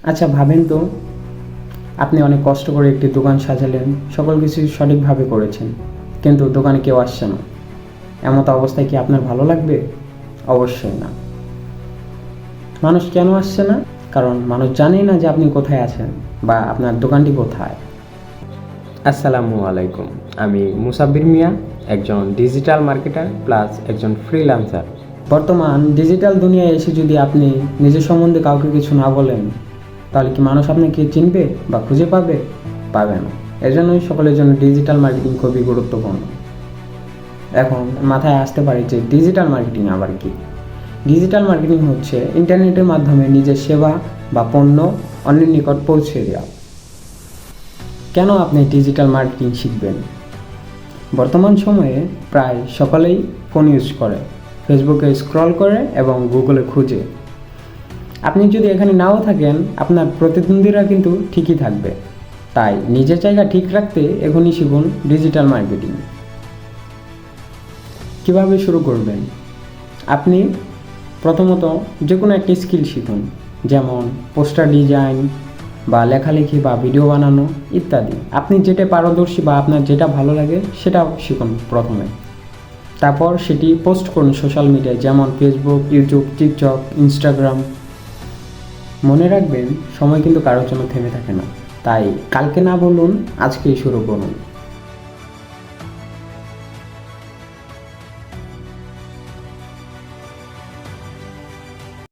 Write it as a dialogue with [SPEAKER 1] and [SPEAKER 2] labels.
[SPEAKER 1] আচ্ছা ভাবেন তো, আপনি অনেক কষ্ট করে একটি দোকান সাজালেন, সকল কিছু সঠিকভাবে করেছেন, কিন্তু দোকানে কেউ আসছে না। এমতো অবস্থায় কি আপনার ভালো লাগবে? অবশ্যই না। মানুষ কেন আসছে না? কারণ মানুষ জানেই না যে আপনি কোথায় আছেন বা আপনার দোকানটি কোথায়।
[SPEAKER 2] আসসালামু আলাইকুম। আমি মুসাব্বির মিয়া, একজন ডিজিটাল মার্কেটার প্লাস একজন ফ্রিল্যান্সার।
[SPEAKER 1] বর্তমান ডিজিটাল দুনিয়ায় এসে যদি আপনি নিজের সম্বন্ধে কাউকে কিছু না বলেন, তাহলে কি মানুষ আপনাকে চিনবে বা খুঁজে পাবে? পাবে না। এজন্যই সকলের জন্য ডিজিটাল মার্কেটিং খুবই গুরুত্বপূর্ণ। এখন মাথায় আসতে পারে যে ডিজিটাল মার্কেটিং আবার কি। ডিজিটাল মার্কেটিং হচ্ছে ইন্টারনেটের মাধ্যমে নিজের সেবা বা পণ্য অন্যের নিকট পৌঁছে দেওয়া। কেন আপনি ডিজিটাল মার্কেটিং শিখবেন? বর্তমান সময়ে প্রায় সকলেই ফোন ইউজ করে, ফেসবুকে স্ক্রল করে এবং গুগলে খুঁজে। আপনি যদি এখানে নাও থাকেন, আপনার প্রতিদ্বন্দ্বীরা কিন্তু ঠিকই থাকবে। তাই নিজের জায়গা ঠিক রাখতে এখনই শিখুন ডিজিটাল মার্কেটিং। কিভাবে শুরু করবেন? আপনি প্রথমত যে কোনো একটি স্কিল শিখুন, যেমন পোস্টার ডিজাইন বা লেখালেখি বা ভিডিও বানানো ইত্যাদি। আপনি যেটা পারদর্শী বা আপনার যেটা ভালো লাগে সেটা শিখুন প্রথমে। তারপর সেটি পোস্ট করুন সোশ্যাল মিডিয়ায়, যেমন ফেসবুক, ইউটিউব, টিকটক, ইনস্টাগ্রাম। মনে রাখবেন, সময় কিন্তু কারোর জন্য থেমে থাকে না। তাই কালকে না বলুন, আজকেই শুরু করুন।